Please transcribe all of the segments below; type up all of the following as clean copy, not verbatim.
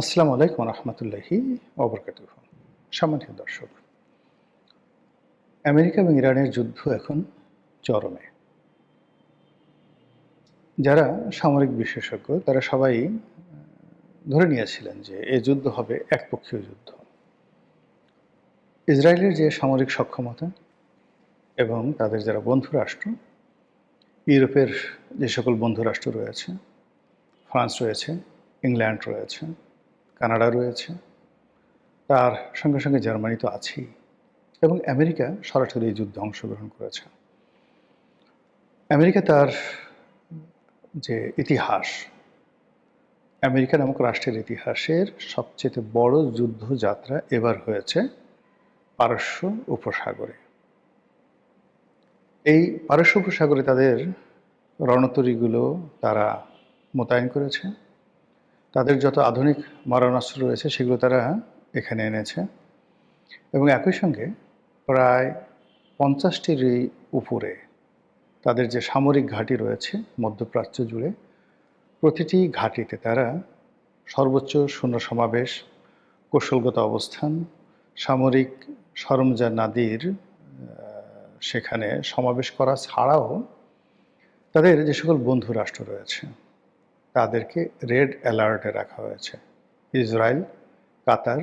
আসসালামু আলাইকুম রহমতুল্লাহি ওবরকাতুহ। সম্মানিত দর্শক, আমেরিকা এবং ইরানের যুদ্ধ এখন চরমে। যারা সামরিক বিশেষজ্ঞ তারা সবাই ধরে নিয়েছিলেন যে এই যুদ্ধ হবে একপক্ষীয় যুদ্ধ। ইসরায়েলের যে সামরিক সক্ষমতা এবং তাদের যারা বন্ধু রাষ্ট্র, ইউরোপের যে সকল বন্ধু রাষ্ট্র রয়েছে, ফ্রান্স রয়েছে, ইংল্যান্ড রয়েছে, কানাডা রয়েছে, তার সঙ্গে সঙ্গে জার্মানি তো আছেই, এবং আমেরিকা সরাসরি এই যুদ্ধে অংশগ্রহণ করেছে। আমেরিকা তার যে ইতিহাস, আমেরিকা নামক রাষ্ট্রের ইতিহাসের সবচেয়ে বড় যুদ্ধযাত্রা এবার হয়েছে পারস্য উপসাগরে। এই পারস্য উপসাগরে তাদের রণতরীগুলো তারা মোতায়েন করেছে। তাদের যত আধুনিক মারণাস্ত্র রয়েছে সেগুলো তারা এখানে এনেছে, এবং একই সঙ্গে প্রায় 50টির উপরে তাদের যে সামরিক ঘাঁটি রয়েছে মধ্যপ্রাচ্য জুড়ে, প্রতিটি ঘাঁটিতে তারা সর্বোচ্চ সৈন্য সমাবেশ, কৌশলগত অবস্থান, সামরিক সরঞ্জামাদির সেখানে সমাবেশ করা ছাড়াও তাদের যে সকল বন্ধু রাষ্ট্র রয়েছে তাদেরকে রেড অ্যালার্টে রাখা হয়েছে। ইসরায়েল, কাতার,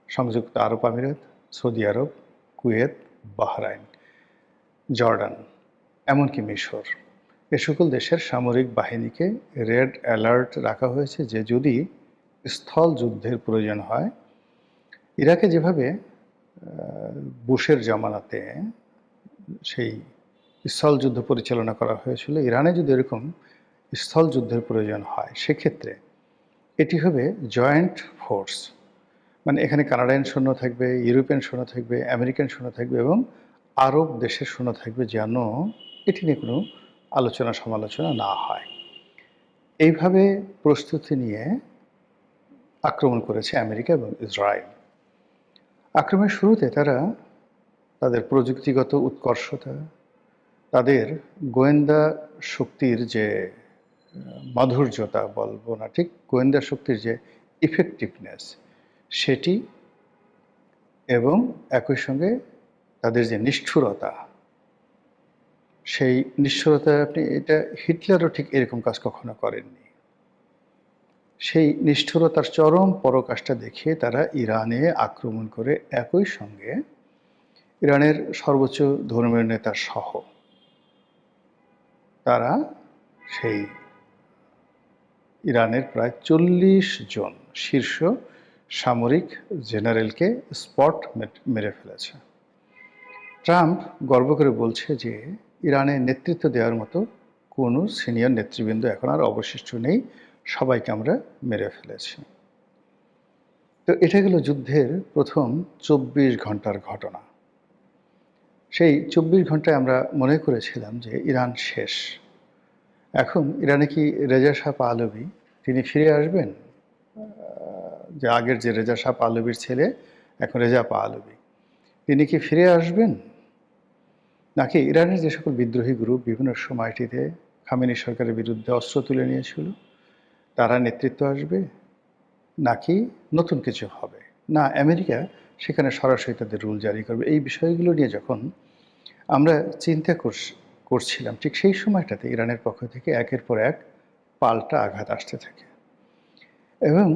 সংযুক্ত আরব আমিরাত, সৌদি আরব, কুয়েত, বাহরাইন, জর্ডান, এমনকি মিশর, এ সকল দেশের সামরিক বাহিনীকে রেড অ্যালার্ট রাখা হয়েছে যে যদি স্থল যুদ্ধের প্রয়োজন হয়, ইরাকে যেভাবে বুশের জামানাতে সেই স্থল যুদ্ধ পরিচালনা করা হয়েছিল, ইরানে যদি এরকম স্থল যুদ্ধের প্রয়োজন হয় সেক্ষেত্রে এটি হবে জয়েন্ট ফোর্স। মানে এখানে কানাডিয়ান সৈন্য থাকবে, ইউরোপিয়ান সৈন্য থাকবে, আমেরিকান সৈন্য থাকবে এবং আরব দেশের সৈন্য থাকবে, যেন এটি নিয়ে কোনো আলোচনা সমালোচনা না হয়। এইভাবে প্রস্তুতি নিয়ে আক্রমণ করেছে আমেরিকা এবং ইসরায়েল। আক্রমণের শুরুতে তারা তাদের প্রযুক্তিগত উৎকর্ষতা, তাদের গোয়েন্দা শক্তির যে মাধুর্যতা বলবো না, ঠিক গোয়েন্দা শক্তির যে ইফেক্টিভনেস সেটি, এবং একই সঙ্গে তাদের যে নিষ্ঠুরতা, সেই নিষ্ঠুরতা আপনি এটা হিটলারও ঠিক এরকম কাজ কখনো করেননি। সেই নিষ্ঠুরতার চরম পরাকাষ্ঠা দেখিয়ে তারা ইরানে আক্রমণ করে একই সঙ্গে ইরানের সর্বোচ্চ ধর্মীয় নেতা সহ তারা সেই ইরানের প্রায় 40 জন শীর্ষ সামরিক জেনারেলকে স্পট মেরে ফেলেছে। ট্রাম্প গর্ব করে বলছে যে ইরানে নেতৃত্ব দেওয়ার মতো কোনো সিনিয়র নেতৃবৃন্দ এখন আর অবশিষ্ট নেই, সবাইকে আমরা মেরে ফেলেছি। তো এটা গেল যুদ্ধের প্রথম 24 ঘন্টার ঘটনা। সেই 24 ঘন্টায় আমরা মনে করেছিলাম যে ইরান শেষ। এখন ইরানে কি রেজা শাহ পাহলভি তিনি ফিরে আসবেন? যে আগের যে রেজা শাহ পাহলভির ছেলে এখন রেজা পাহলভি, তিনি কি ফিরে আসবেন? নাকি ইরানের যে সকল বিদ্রোহী গ্রুপ বিভিন্ন সময়টিতে খামেনি সরকারের বিরুদ্ধে অস্ত্র তুলে নিয়েছিল তারা নেতৃত্ব আসবে, নাকি নতুন কিছু হবে? না, আমেরিকা সেখানে সরাসরি তাদের রুল জারি করবে? এই বিষয়গুলো নিয়ে যখন আমরা চিন্তা করছিলাম, ঠিক সেই সময়টাতে ইরানের পক্ষ থেকে একের পর এক পাল্টা আঘাত আসতে থাকে, এবং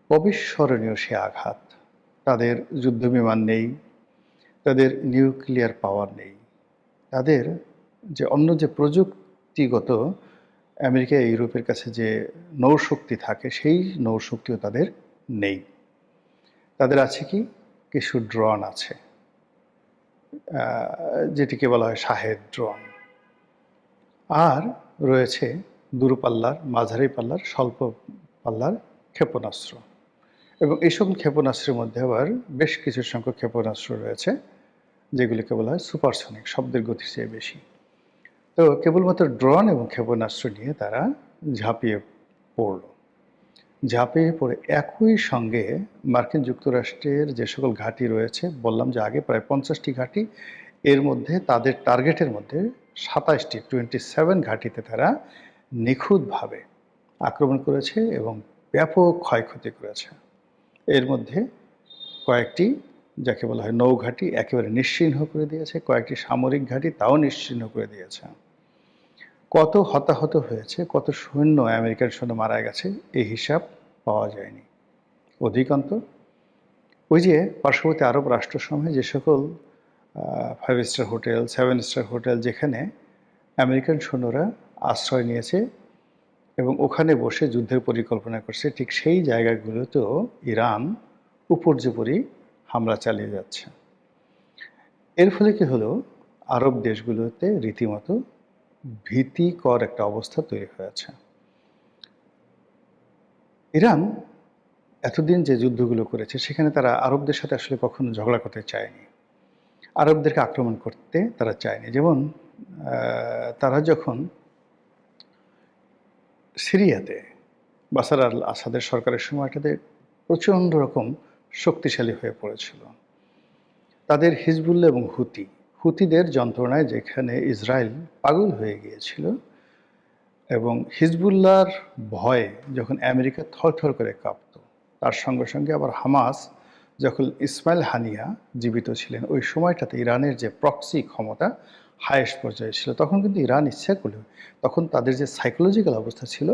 অবিস্মরণীয় সে আঘাত। তাদের যুদ্ধবিমান নেই, তাদের নিউক্লিয়ার পাওয়ার নেই, তাদের যে অন্য যে প্রযুক্তিগত আমেরিকা ইউরোপের কাছে যে নৌশক্তি থাকে সেই নৌশক্তিও তাদের নেই। তাদের আছে কি কিছু ড্রোন আছে, যেটিকে বলা হয় শাহেদ ড্রোন, আর রয়েছে দূরপাল্লার, মাঝারি পাল্লার, স্বল্প পাল্লার ক্ষেপণাস্ত্র। এবং এই সকল ক্ষেপণাস্ত্রের মধ্যে আবার বেশ কিছু সংখ্যক ক্ষেপণাস্ত্র রয়েছে যেগুলিকে বলা হয় সুপারসনিক, শব্দের গতির চেয়ে বেশি। তো কেবলমাত্র ড্রোন এবং ক্ষেপণাস্ত্র নিয়ে তারা ঝাঁপিয়ে পড়ল। ঝাঁপিয়ে পড়ে একই সঙ্গে মার্কিন যুক্তরাষ্ট্রের যে সকল ঘাঁটি রয়েছে, বললাম যে আগে প্রায় 50টি ঘাঁটি, এর মধ্যে তাদের টার্গেটের মধ্যে 27 ঘাঁটিতে তারা নিখুঁতভাবে আক্রমণ করেছে এবং ব্যাপক ক্ষয়ক্ষতি করেছে। এর মধ্যে কয়েকটি যাকে বলা হয় নৌঘাঁটি একেবারে নিশ্চিহ্ন করে দিয়েছে, কয়েকটি সামরিক ঘাঁটি তাও নিশ্চিহ্ন করে দিয়েছে। কত হতাহত হয়েছে, কত সৈন্য আমেরিকার সৈন্য মারা গেছে এই হিসাব পাওয়া যায়নি। অধিকান্ত ওই যে পার্শ্ববর্তী আরব রাষ্ট্রসমূহে যে সকল 5 স্টার হোটেল, 7 স্টার হোটেল যেখানে আমেরিকান সৈন্যরা আশ্রয় নিয়েছে এবং ওখানে বসে যুদ্ধের পরিকল্পনা করছে, ঠিক সেই জায়গাগুলোতেও ইরান উপর্যুপরি হামলা চালিয়ে যাচ্ছে। এর ফলে কি হলো, আরব দেশগুলোতে রীতিমতো ভীতিকর একটা অবস্থা তৈরি হয়েছে। ইরান এতদিন যে যুদ্ধগুলো করেছে সেখানে তারা আরবদের সাথে আসলে কখনো ঝগড়া করতে চায়নি, আরবদেরকে আক্রমণ করতে তারা চায়নি। যেমন তারা যখন সিরিয়াতে বাশার আল আসাদের সরকারের সময়টাতে প্রচণ্ড রকম শক্তিশালী হয়ে পড়েছিল, তাদের হিজবুল্লাহ এবং হুতিদের যন্ত্রণায় যেখানে ইসরায়েল পাগল হয়ে গিয়েছিল, এবং হিজবুল্লাহর ভয়ে যখন আমেরিকা থরথর করে কাঁপত, তার সঙ্গে সঙ্গে আবার হামাস যখন ইসমাইল হানিয়া জীবিত ছিলেন ওই সময়টাতে ইরানের যে প্রক্সি ক্ষমতা হায়েস্ট পর্যায়ে ছিল, তখন কিন্তু ইরান ইচ্ছা করলে, তখন তাদের যে সাইকোলজিক্যাল অবস্থা ছিল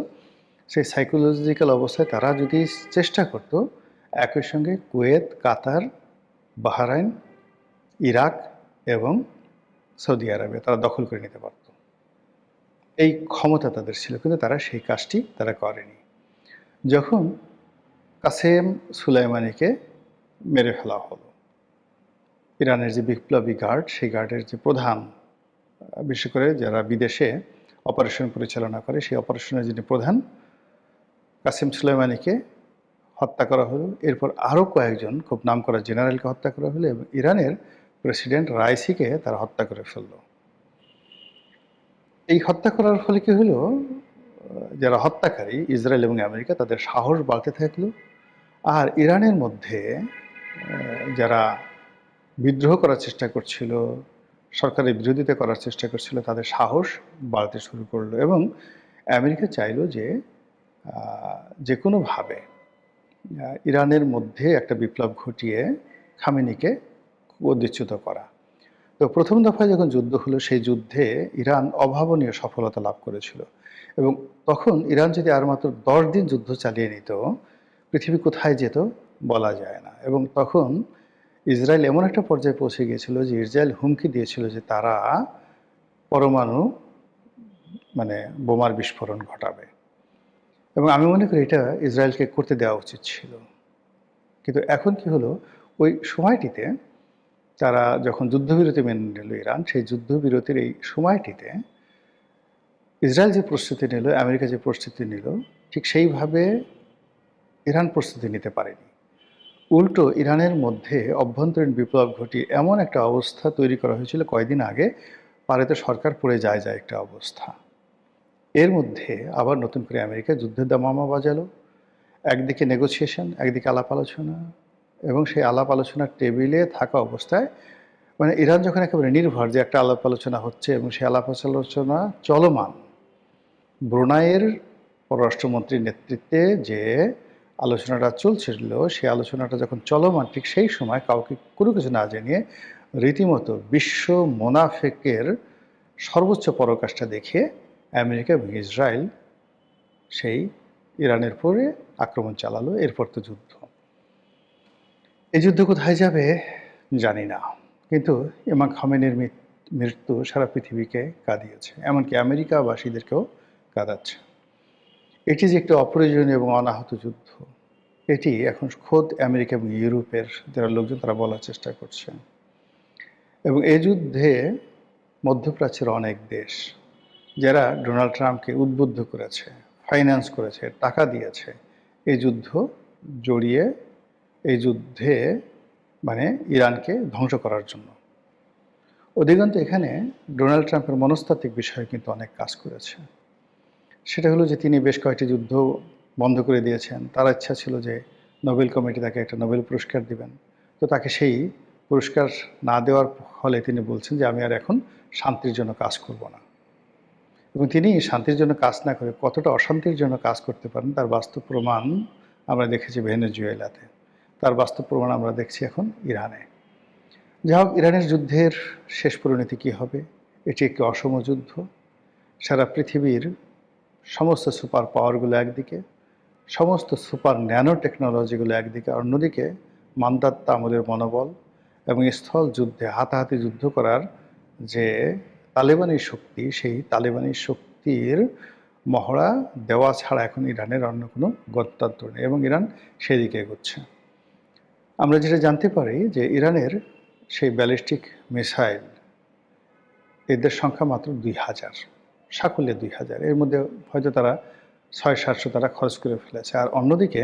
সেই সাইকোলজিক্যাল অবস্থায় তারা যদি চেষ্টা করত একই সঙ্গে কুয়েত, কাতার, বাহরাইন, ইরাক এবং সৌদি আরবে তারা দখল করে নিতে পারত। এই ক্ষমতা তাদের ছিল, কিন্তু তারা সেই কাজটি তারা করেনি। যখন কাসেম সুলাইমানিকে মেরে ফেলা হলো, ইরানের যে বিপ্লবী গার্ড, সেই গার্ডের যে প্রধান, বিশেষ করে যারা বিদেশে অপারেশন পরিচালনা করে, সেই অপারেশনের যিনি প্রধান কাসেম সুলাইমানিকে হত্যা করা হলো। এরপর আরও কয়েকজন খুব নামকরা জেনারেলকে হত্যা করা হলো এবং ইরানের প্রেসিডেন্ট রাইসিকে তারা হত্যা করে ফেলল। এই হত্যা করার ফলে কি হলো, যারা হত্যাকারী ইসরায়েল এবং আমেরিকা তাদের সাহস বাড়তে থাকলো, আর ইরানের মধ্যে যারা বিদ্রোহ করার চেষ্টা করছিল, সরকারের বিরোধিতা করার চেষ্টা করছিল, তাদের সাহস বাড়তে শুরু করলো এবং আমেরিকা চাইলো যে যে কোনোভাবে ইরানের মধ্যে একটা বিপ্লব ঘটিয়ে খামেনিকে অধিচ্যুত করা। তো প্রথম দফায় যখন যুদ্ধ হলো, সেই যুদ্ধে ইরান অভাবনীয় সফলতা লাভ করেছিল এবং তখন ইরান যদি আর মাত্র 10 দিন যুদ্ধ চালিয়ে নিত, পৃথিবী কোথায় যেত বলা যায় না। এবং তখন ইসরায়েল এমন একটা পর্যায়ে পৌঁছে গিয়েছিল যে ইসরায়েল হুমকি দিয়েছিল যে তারা পরমাণু বোমার বিস্ফোরণ ঘটাবে, এবং আমি মনে করি এটা ইসরায়েলকে করতে দেওয়া উচিত ছিল। কিন্তু এখন কি হলো, ওই সময়টিতে তারা যখন যুদ্ধবিরতি মেনে নিল ইরান, সেই যুদ্ধবিরতির এই সময়টিতে ইসরায়েল যে প্রস্তুতি নিল, আমেরিকা যে প্রস্তুতি নিল, ঠিক সেইভাবে ইরান প্রস্তুতি নিতে পারেনি। উল্টো ইরানের মধ্যে অভ্যন্তরীণ বিপ্লব ঘটিয়ে এমন একটা অবস্থা তৈরি করা হয়েছিল কয়েকদিন আগে, পারেতে সরকার পড়ে যায় একটা অবস্থা। এর মধ্যে আবার নতুন করে আমেরিকা যুদ্ধের দামামা বাজালো। একদিকে নেগোসিয়েশন, একদিকে আলাপ আলোচনা, এবং সেই আলাপ আলোচনার টেবিলে থাকা অবস্থায় ইরান যখন একেবারে নির্ভর যে একটা আলাপ আলোচনা হচ্ছে এবং সেই আলাপ আলোচনা চলমান, ব্রুনাইয়ের পররাষ্ট্রমন্ত্রীর নেতৃত্বে যে আলোচনাটা চলছিল, সেই আলোচনাটা যখন চলমান, ঠিক সেই সময় কাউকে কোনো কিছু না জানিয়ে রীতিমতো বিশ্ব মোনাফেকের সর্বোচ্চ পরাকাষ্ঠা দেখিয়ে আমেরিকা এবং ইসরায়েল সেই ইরানের পরে আক্রমণ চালালো। এরপর তো যুদ্ধ। এই যুদ্ধ কোথায় যাবে জানি না, কিন্তু ইমাম খামেনির মৃত্যু সারা পৃথিবীকে কাঁদিয়েছে, এমনকি আমেরিকাবাসীদেরকেও কাঁদাচ্ছে। এটি যে একটি অপ্রয়োজনীয় এবং অনাহত যুদ্ধ, এটি এখন খোদ আমেরিকা এবং ইউরোপের যারা লোকজন তারা বলার চেষ্টা করছে। এবং এই যুদ্ধে মধ্যপ্রাচ্যের অনেক দেশ যারা ডোনাল্ড ট্রাম্পকে উদ্বুদ্ধ করেছে, ফাইন্যান্স করেছে, টাকা দিয়েছে এই যুদ্ধ জড়িয়ে, এই যুদ্ধে ইরানকে ধ্বংস করার জন্য। অধিকাংশ এখানে ডোনাল্ড ট্রাম্পের মনস্তাত্ত্বিক বিষয়ে কিন্তু অনেক কাজ করেছে। সেটা হলো যে তিনি বেশ কয়েকটি যুদ্ধ বন্ধ করে দিয়েছেন। তার ইচ্ছা ছিল যে নোবেল কমিটি তাকে একটা নোবেল পুরস্কার দিবেন, তো তাকে সেই পুরস্কার না দেওয়ার ফলে তিনি বলছেন যে আমি আর এখন শান্তির জন্য কাজ করব না। এবং তিনি শান্তির জন্য কাজ না করে কতটা অশান্তির জন্য কাজ করতে পারেন তার বাস্তব প্রমাণ আমরা দেখেছি ভেনেজুয়েলাতে, তার বাস্তব প্রমাণ আমরা দেখছি এখন ইরানে। যাই হোক, ইরানের যুদ্ধের শেষ পরিণতি কী হবে? এটি একটি অসম যুদ্ধ। সারা পৃথিবীর সমস্ত সুপার পাওয়ারগুলো একদিকে, সমস্ত সুপার ন্যানো টেকনোলজিগুলো একদিকে, অন্যদিকে মান্দাত্তা আমলের মনোবল এবং স্থল যুদ্ধে হাতাহাতি যুদ্ধ করার যে তালেবানি শক্তি, সেই তালেবানি শক্তির মহড়া দেওয়া ছাড়া এখন ইরানের অন্য কোনো গত্যন্তর নেই এবং ইরান সেদিকে এগোচ্ছে। আমরা যেটা জানতে পারি যে ইরানের সেই ব্যালিস্টিক মিসাইল, এদের সংখ্যা মাত্র 2000, সাকুল্যে 2000। এর মধ্যে হয়তো তারা 600-700 তারা খরচ করে ফেলেছে। আর অন্যদিকে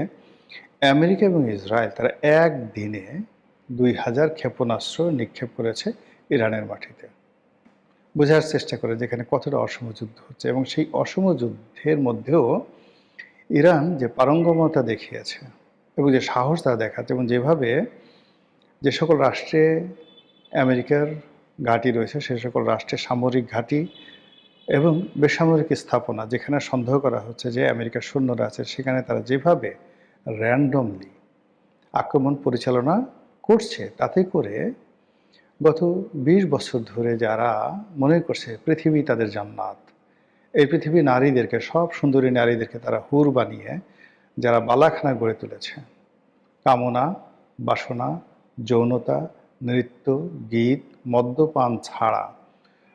আমেরিকা এবং ইসরায়েল তারা একদিনে 2000 ক্ষেপণাস্ত্র নিক্ষেপ করেছে ইরানের মাটিতে। বোঝার চেষ্টা করে যেখানে কতটা অসম যুদ্ধ হচ্ছে, এবং সেই অসম যুদ্ধের মধ্যেও ইরান যে পারঙ্গমতা দেখিয়েছে এবং যে সাহস তারা দেখাচ্ছে, এবং যেভাবে যে সকল রাষ্ট্রে আমেরিকার ঘাঁটি রয়েছে সে সকল রাষ্ট্রে সামরিক ঘাঁটি এবং বেসামরিক স্থাপনা যেখানে সন্দেহ করা হচ্ছে যে আমেরিকার সৈন্যরা আছে, সেখানে তারা যেভাবে র্যান্ডমলি আক্রমণ পরিচালনা করছে, তাতে করে গত 20 বছর ধরে যারা মনে করছে পৃথিবী তাদের জান্নাত, এই পৃথিবী নারীদেরকে, সব সুন্দরী নারীদেরকে তারা হুর বানিয়ে যারা বালাখানা গড়ে তুলেছে, কামনা, বাসনা, যৌনতা, নৃত্য, গীত, মদ্যপান ছাড়া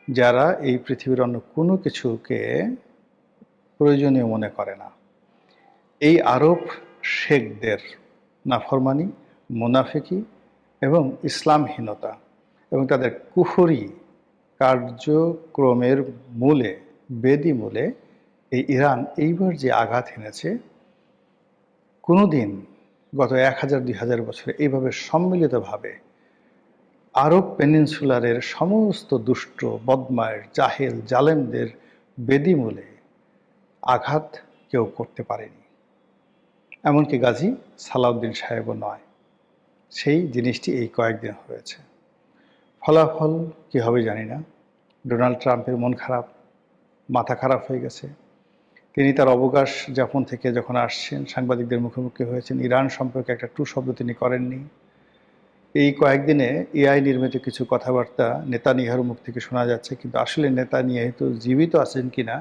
যারা এই পৃথিবীর অন্য কোনো কিছুকে প্রয়োজনীয় মনে করে না, এই আরব শেখদের নাফরমানি, মুনাফিকি এবং ইসলামহীনতা এবং তাদের কুফরি কার্যক্রমের মূলে, বেদি মূলে এই ইরান এইবার যে আঘাত এনেছে, কোনোদিন গত 1000-2000 বছরে এইভাবে সম্মিলিতভাবে আরব পেনিনসুলারের সমস্ত দুষ্ট, বদমায়ের, জাহেল, জালেমদের বেদিমূলে আঘাত কেউ করতে পারেনি, এমনকি গাজী সালাউদ্দিন সাহেবও নয়। সেই জিনিসটি এই কয়েকদিন হয়েছে। ফলাফল কী হবে জানি না। ডোনাল্ড ট্রাম্পের মন খারাপ, মাথা খারাপ হয়ে গেছে। তিনি তার অবকাশ যাপন থেকে যখন আসছেন, সাংবাদিকদের মুখোমুখি হয়েছেন, ইরান সম্পর্কে একটা টু শব্দ তিনি করেননি। এই কয়েকদিনে এআই নির্মিত কিছু কথাবার্তা নেতানিয়াহুর মুখ থেকে শোনা যাচ্ছে, কিন্তু আসলে নেতানিয়াহু তো জীবিত আছেন কিনা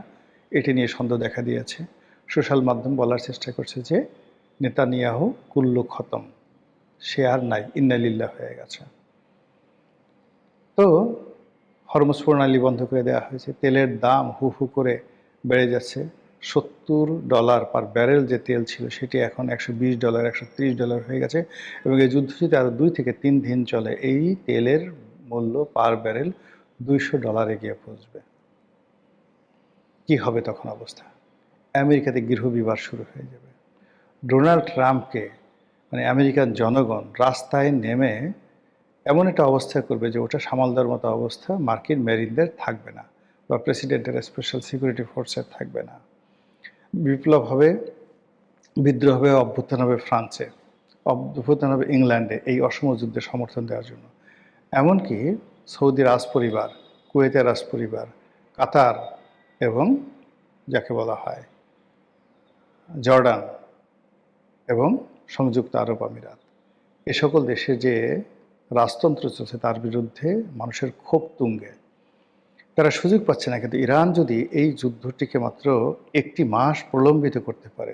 এটি নিয়ে সন্দেহ দেখা দিয়েছে। সোশ্যাল মাধ্যম বলার চেষ্টা করছে যে নেতানিয়াহু কুল্লু খতম, সে আর নাই, ইন্না লিল্লাহ হয়ে গেছে। তো হরমুজ প্রণালী বন্ধ করে দেওয়া হয়েছে, তেলের দাম হু হু করে বেড়ে যাচ্ছে। $70 পার ব্যারেল যে তেল ছিল সেটি এখন $120, $130 হয়ে গেছে, এবং এই যুদ্ধ যদি আরও 2 থেকে 3 দিন চলে, এই তেলের মূল্য পার ব্যারেল $200 গিয়ে পৌঁছবে। কি হবে তখন অবস্থা? আমেরিকাতে গৃহবিবাদ শুরু হয়ে যাবে। ডোনাল্ড ট্রাম্পকে, মানে আমেরিকান জনগণ রাস্তায় নেমে এমন একটা অবস্থা করবে যে ওটা সামাল দেওয়ার মতো অবস্থা মার্কিন মেরিনদের থাকবে না, বা প্রেসিডেন্টের স্পেশাল সিকিউরিটি ফোর্সের থাকবে না। বিপ্লব হবে, বিদ্রোহ হবে, অভ্যুত্থান হবে ফ্রান্সে, অভ্যুত্থান হবে ইংল্যান্ডে এই অসম যুদ্ধে সমর্থন দেওয়ার জন্য। এমনকি সৌদি রাজপরিবার, কুয়েতের রাজপরিবার, কাতার এবং যাকে বলা হয় জর্ডান এবং সংযুক্ত আরব আমিরাত, এ সকল দেশে যে রাজতন্ত্র চলছে তার বিরুদ্ধে মানুষের ক্ষোভ তুঙ্গে। তারা সুযোগ পাচ্ছে না, কিন্তু ইরান যদি এই যুদ্ধটিকে মাত্র 1 মাস প্রলম্বিত করতে পারে,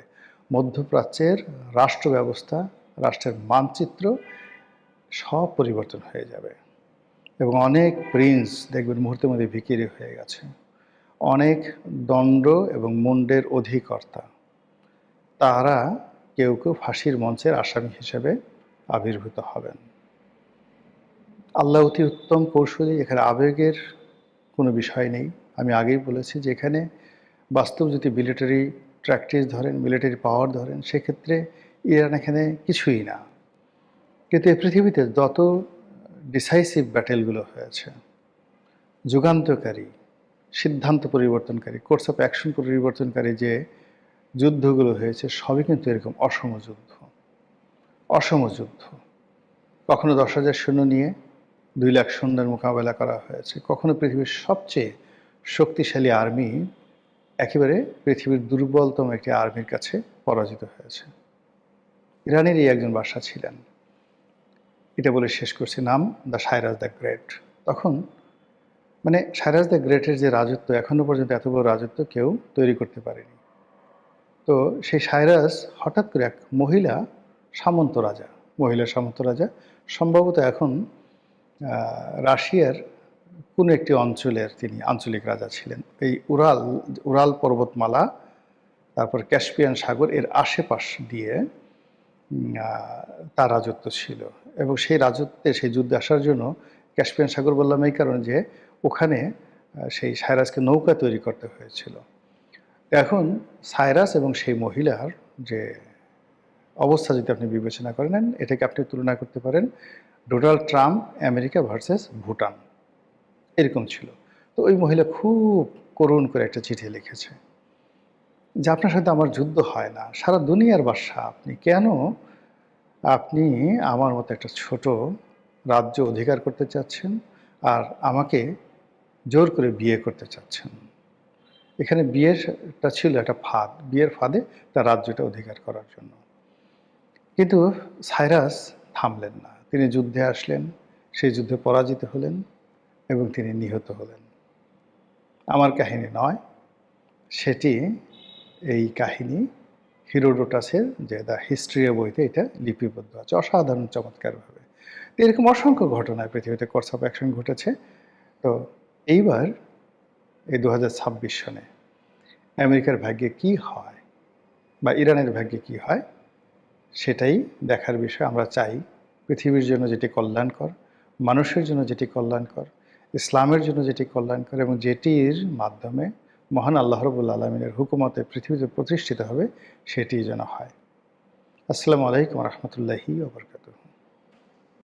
মধ্যপ্রাচ্যের রাষ্ট্র ব্যবস্থা, রাষ্ট্রের মানচিত্র সব পরিবর্তন হয়ে যাবে, এবং অনেক প্রিন্স দেখবেন মুহূর্তের মধ্যে ভিখিরি হয়ে গেছে। অনেক দণ্ড এবং মুন্ডের অধিকর্তা, তারা কেউ কেউ ফাঁসির মঞ্চের আসামি হিসেবে আবির্ভূত হবেন। আল্লাহ অতি উত্তম কৌশলী, এখানে আবেগের কোনো বিষয় নেই। আমি আগেই বলেছি যে এখানে বাস্তব যদি মিলিটারি প্র্যাকটিস ধরেন, মিলিটারি পাওয়ার ধরেন, সেক্ষেত্রে ইরান এখানে কিছুই না। কিন্তু এই পৃথিবীতে যত ডিসাইসিভ ব্যাটেলগুলো হয়েছে, যুগান্তকারী, সিদ্ধান্ত পরিবর্তনকারী, কোর্স অফ অ্যাকশন পরিবর্তনকারী যে যুদ্ধগুলো হয়েছে, সবই কিন্তু এরকম অসম যুদ্ধ। অসম যুদ্ধ। কখনো 10,000 সৈন্য নিয়ে 2 লাখ সৈন্যের মোকাবেলা করা হয়েছে, কখনো পৃথিবীর সবচেয়ে শক্তিশালী আর্মি একেবারে পৃথিবীর দুর্বলতম একটি আর্মির কাছে পরাজিত হয়েছে। ইরানেরই একজন বাদশা ছিলেন। এটা বলে শেষ করছি, নাম দ্য সাইরাস দ্য গ্রেট। তখন মানে সাইরাস দ্য গ্রেটের যে রাজত্ব, এখনো পর্যন্ত এত বড় রাজত্ব কেউ তৈরি করতে পারেনি। তো সেই সাইরাস হঠাৎ করে এক মহিলা সামন্ত রাজা, মহিলা সামন্ত রাজা, সম্ভবত এখন রাশিয়ার কোনো একটি অঞ্চলের তিনি আঞ্চলিক রাজা ছিলেন। এই উরাল উরাল পর্বতমালা, তারপর ক্যাস্পিয়ান সাগর এর আশেপাশ দিয়ে তার রাজত্ব ছিল। এবং সেই রাজত্বে সেই যুদ্ধে আসার জন্য, ক্যাস্পিয়ান সাগর বললাম এই কারণে যে ওখানে সেই সাইরাসকে নৌকা তৈরি করতে হয়েছিল। এখন সাইরাস এবং সেই মহিলার যে অবস্থা যদি আপনি বিবেচনা করে নেন, এটাকে আপনি তুলনা করতে পারেন Donald Trump America versus Bhutan, এরকম ছিল। তো ওই মহিলা খুব করুণ করে একটা চিঠি লিখেছে যে আপনার সাথে আমার যুদ্ধ হয় না, সারা দুনিয়ার বাদশা আপনি, কেন আপনি আমার মতো একটা ছোট রাজ্য অধিকার করতে চাচ্ছেন আর আমাকে জোর করে বিয়ে করতে চাচ্ছেন। এখানে বিয়েটা ছিল একটা ফাঁদ, বিয়ের ফাঁদে তার রাজ্যটা অধিকার করার জন্য। কিন্তু সাইরাস থামলেন না, তিনি যুদ্ধে আসলেন, সেই যুদ্ধে পরাজিত হলেন এবং তিনি নিহত হলেন। আমার কাহিনী নয়, সেটি এই কাহিনী হিরোডোটাসের যে দ্য হিস্ট্রি বইতে এটা লিপিবদ্ধ আছে অসাধারণ চমৎকারভাবে। তো এরকম অসংখ্য ঘটনা পৃথিবীতে কোর্স অফ অ্যাকশন ঘটেছে। তো এইবার এই 2026 সনে আমেরিকার ভাগ্যে কি হয় বা ইরানের ভাগ্যে কি হয় সেটাই দেখার বিষয়। আমরা চাই পৃথিবীর জন্য যেটি কল্যাণকর, মানুষের জন্য যেটি কল্যাণকর, ইসলামের জন্য যেটি কল্যাণকর এবং যেটির মাধ্যমে মহান আল্লাহ রাব্বুল আলামিনের হুকুমতে পৃথিবীতে প্রতিষ্ঠিত হবে, সেটি যেন হয়। আসসালামু আলাইকুম ওয়া রাহমাতুল্লাহি ওয়া বারাকাতুহু।